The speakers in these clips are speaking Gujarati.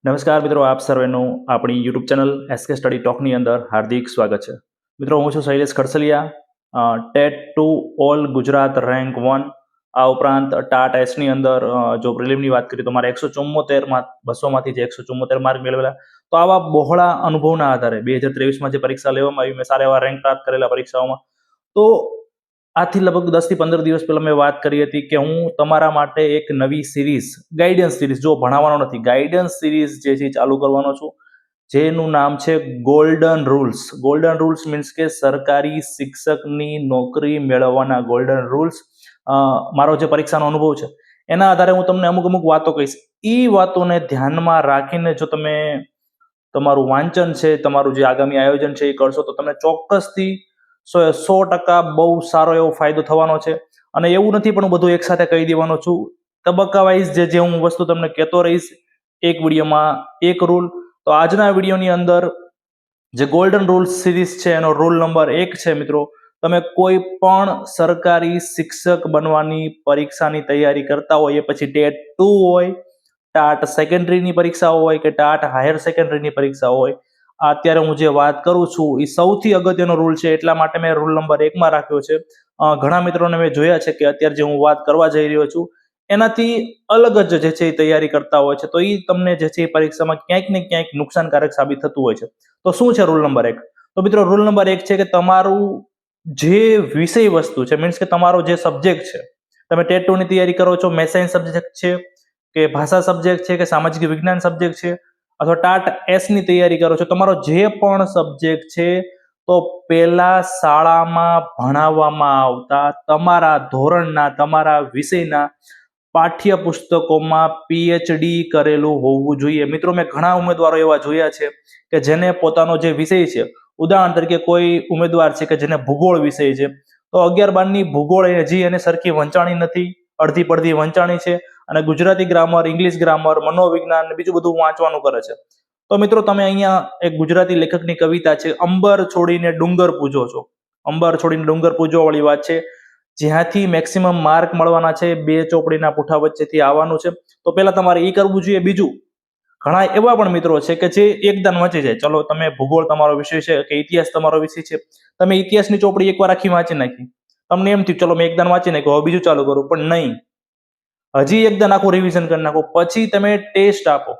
નમસ્કાર મિત્રો, આપ સર્વેનું આપણી યુટ્યુબ ચેનલ એસકે સ્ટડી ટોકની અંદર હાર્દિક સ્વાગત છે. મિત્રો, હું છું Shailesh Khadasaliya. TET two all Gujarat rank 1, આ ઉપરાંત ટાટ એસની અંદર જો પ્રિલિમની વાત કરીએ તો મારે 174 200માંથી જે 174 માર્ક મેળવેલા. તો આવા બહોળા અનુભવના આધારે 2023માં જે પરીક્ષા લેવામાં આવી, મેં સારા એવા રેન્ક પ્રાપ્ત કરેલા પરીક્ષાઓમાં. તો આથી લગભગ 10 થી 15 દિવસ પહેલા મેં વાત કરી હતી કે હું તમારા માટે એક નવી સિરીઝ, ગાઈડન્સ સિરીઝ, જો ભણાવવાનો નથી, ગાઈડન્સ સિરીઝ જે છે ચાલુ કરવાનો છું, જેનું નામ છે golden rules. Golden rules means કે સરકારી શિક્ષકની નોકરી મેળવવાના ગોલ્ડન રૂલ્સ. મારો જે પરીક્ષાનો અનુભવ છે એના આધારે હું તમને અમુક વાતો કહીશ. એ વાતોને ધ્યાનમાં રાખીને જો તમે તમારું વાંચન છે, તમારું જે આગામી આયોજન છે એ કરશો તો તમને ચોક્કસથી 100% બહુ સારો એવો ફાયદો થવાનો છે. અને એવું નથી પણ હું બધું એકસાથે કહી દેવાનો છું. તબક્કા વાઇઝ જે હું વસ્તુ તમને કહેતો રહીશ, એક વિડીયોમાં એક રૂલ. તો આજના વિડીયોની અંદર જે ગોલ્ડન રૂલ્સ સિરીઝ છે એનો રૂલ નંબર 1 છે મિત્રો, તમે કોઈ પણ સરકારી શિક્ષક બનવાની પરીક્ષાની તૈયારી કરતા હોય, એ પછી ટેટ 2 હોય, ટાટ સેકન્ડરીની પરીક્ષા હોય કે ટાટ હાયર સેકન્ડરીની પરીક્ષા હોય, અત્યારે હું જે વાત કરું છું એ સૌથી અગત્યનો રૂલ છે, એટલા માટે મેં રૂલ નંબર 1માં રાખ્યો છે. ઘણા મિત્રોને મેં જોયા છે કે અત્યારે જે હું વાત કરવા જઈ રહ્યો છું એનાથી અલગ જ જે છે એ તૈયારી કરતા હોય છે, તો એ તમને જે છે એ પરીક્ષામાં ક્યાંક ને ક્યાંક નુકસાનકારક સાબિત થતું હોય છે. તો શું છે રૂલ નંબર 1? તો મિત્રો, રૂલ નંબર 1 છે કે તમારું જે વિષય વસ્તુ છે, મીન્સ કે તમારો જે સબ્જેક્ટ છે, તમે ટેટ 2 ની તૈયારી કરો છો, મેથ્સ સાયન્સ સબ્જેક્ટ છે કે ભાષા સબ્જેક્ટ છે કે સામાજિક વિજ્ઞાન સબ્જેક્ટ છે, અથવા ટાટ એસ ની તૈયારી કરો છો, તમારો જે પણ સબ્જેક્ટ છે, તો પહેલા શાળામાં ભણાવવામાં આવતા તમારા ધોરણના, તમારા વિષયના પાઠ્યપુસ્તકોમાં પીએચડી કરેલું હોવું જોઈએ. મિત્રો, મેં ઘણા ઉમેદવારો એવા જોયા છે કે જેને પોતાનો જે વિષય છે, ઉદાહરણ તરીકે કોઈ ઉમેદવાર છે કે જેને ભૂગોળ વિષય છે, તો 11-12ની ભૂગોળ હજી એને સરખી વંચાણી નથી, અડધી પડધી વંચાણી છે, અને ગુજરાતી ગ્રામર, ઇંગ્લિશ ગ્રામર, મનોવિજ્ઞાન, બીજું બધું વાંચવાનું કરે છે. તો મિત્રો, તમે અહીંયા એક ગુજરાતી લેખકની કવિતા છે, અંબર છોડીને ડુંગર પૂજો છો, અંબર છોડીને ડુંગર પૂજો વાળી વાત છે, જ્યાંથી મેક્સિમમ માર્ક મળવાના છે 2 ચોપડીના પૂઠા વચ્ચેથી આવવાનું છે. તો પહેલા તમારે એ કરવું જોઈએ. બીજું, ઘણા એવા પણ મિત્રો છે કે જે એકદમ વાંચી જાય. ચલો, તમે ભૂગોળ તમારો વિષય છે કે ઇતિહાસ તમારો વિષય છે, તમે ઇતિહાસની ચોપડી એકવાર આખી વાંચી નાખી, તમને એમ થયું ચલો મેં એકદમ વાંચી નાખ્યું, હવે બીજું ચાલુ કરું, પણ નહીં, હજી એકદમ આખું રિવિઝન કરી નાખો, પછી તમે ટેસ્ટ આપો.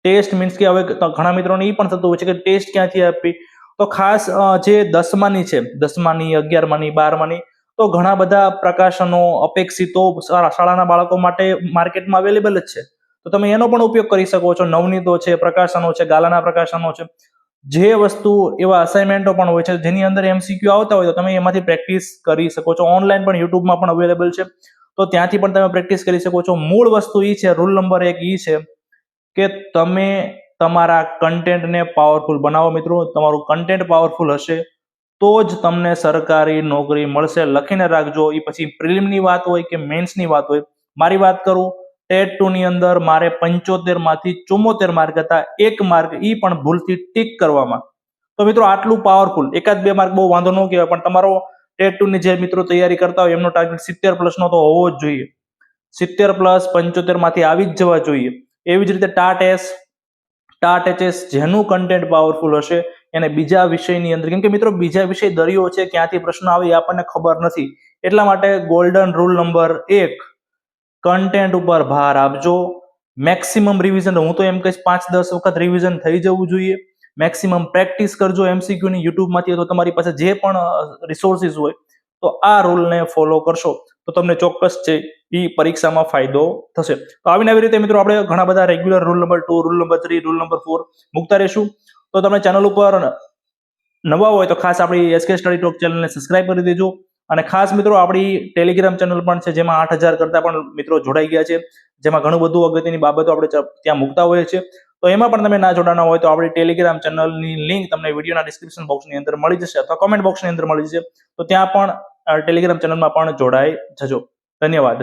ટેસ્ટ મીન્સ કે હવે ઘણા મિત્રોને એ પણ થતું હોય છે કે ટેસ્ટ ક્યાંથી આપી, તો ખાસ જે 10માની છે, 10માની, 11માની, 12માની, તો ઘણા બધા પ્રકાશનો અપેક્ષિતો શાળાના બાળકો માટે માર્કેટમાં અવેલેબલ જ છે, તો તમે એનો પણ ઉપયોગ કરી શકો છો. નવનીતો છે, પ્રકાશનો છે, ગાલાના પ્રકાશનો છે, જે વસ્તુ એવા અસાઇનમેન્ટો પણ હોય છે જેની અંદર એમસીક્યુ આવતા હોય, તો તમે એમાંથી પ્રેક્ટિસ કરી શકો છો. ઓનલાઈન પણ યુટ્યુબમાં પણ અવેલેબલ છે, તો ત્યાંથી પણ તમે પ્રેક્ટિસ કરી શકો છો. મૂળ વસ્તુ એ છે, રૂલ નંબર 1 એ છે કે તમે તમારા કન્ટેન્ટને પાવરફુલ બનાવો. મિત્રો, તમારું કન્ટેન્ટ પાવરફુલ હશે તો જ તમને સરકારી નોકરી મળશે. લખીને રાખજો. એ પછી પ્રિલિમની વાત હોય કે મેન્સની વાત હોય, મારી વાત કરું, ટેટ 2 ની અંદર મારે 75માંથી 74 માર્ક હતા, 1 માર્ક ઈ પણ ભૂલથી ટીક કરવામાં. તો મિત્રો, આટલું પાવરફુલ, 1-2 માર્ક બહુ વાંધો ન કહેવાય, પણ તમારો ટેટ 2 ની જે મિત્રો તૈયારી કરતા હોય એમનો ટાર્ગેટ 70+ તો હોવો જ જોઈએ. 70+ 75માંથી આવી જ જવા જોઈએ. એવી જ રીતે ટાટ એસ, ટાટ એચએસ, જેનું કન્ટેન્ટ પાવરફુલ હશે એને બીજા વિષયની અંદર, કેમ કે મિત્રો બીજા વિષય દરિયો છે, ક્યાંથી પ્રશ્ન આવે એ આપણને ખબર નથી, એટલા માટે ગોલ્ડન રૂલ નંબર 1, કન્ટેન્ટ ઉપર ભાર આપજો. મેક્સિમમ રિવિઝન, હું તો એમ કહીશ 5-10 વખત રિવિઝન થઈ જવું જોઈએ. મેક્સિમમ પ્રેક્ટિસ કરજો એમસીક્યુ ની યુટ્યુબમાંથી, તો તમારી પાસે જે પણ રિસોર્સિસ હોય, તો આ રૂલને ફોલો કરશો તો તમને ચોક્કસ છે એ પરીક્ષામાં ફાયદો થશે. તો આવીને આવી રીતે મિત્રો આપણે ઘણા બધા regular rule number 2, rule number 3, rule number 4 મૂકતા રહેશું. તો તમે ચેનલ ઉપર નવા હોય તો ખાસ આપણી એસકે સ્ટડી ટોક ચેનલને સબસ્ક્રાઇબ કરી દેજો. અને ખાસ મિત્રો, આપણી ટેલિગ્રામ ચેનલ પણ છે, જેમાં 8000 કરતા પણ મિત્રો જોડાઈ ગયા છે, જેમાં ઘણું બધું અગત્યની બાબતો આપણે ત્યાં મૂકતા હોઈએ છીએ. તો એમાં પણ તમે ના જોડાના હોય તો આપણી ટેલિગ્રામ ચેનલની લિંક તમને વિડીયોના ડિસ્ક્રિપ્શન બોક્સની અંદર મળી જશે, અથવા કોમેન્ટ બોક્સની અંદર મળી જશે, તો ત્યાં પણ ટેલિગ્રામ ચેનલમાં પણ જોડાઈ જજો. ધન્યવાદ.